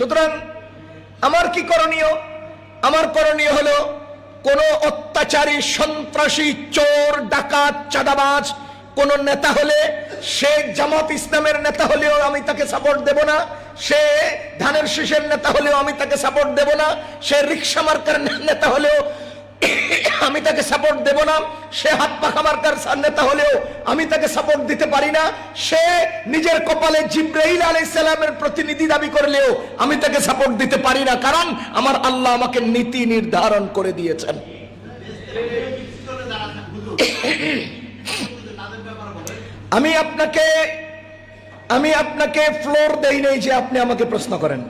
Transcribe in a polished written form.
সুতরাং আমার কি করণীয়? আমার করণীয় হলো, কোন অত্যাচারী, সন্ত্রাসী, চোর, ডাকাত, চাঁদাবাজ কোন নেতা হলে, সে জামাত ইসলামের নেতা হলেও আমি তাকে সাপোর্ট দেব না, সে ধানের শীষের নেতা হলেও আমি তাকে সাপোর্ট দেব না, সে রিক্সা মার্কার নেতা হলেও আমি তাকে সাপোর্ট দেব না, সে হাত পাখা মার্কার নেতা হলেও আমি তাকে সাপোর্ট দিতে পারি না, সে নিজের কপালে জিবরাইল আলাইহিস সালামের প্রতিনিধি দাবি করলেও আমি তাকে সাপোর্ট দিতে পারি না। কারণ আমার আল্লাহ আমাকে নীতি নির্ধারণ করে দিয়েছেন। আমি আপনাকে ফ্লোর দেই নাই যে আপনি আমাকে প্রশ্ন করেন।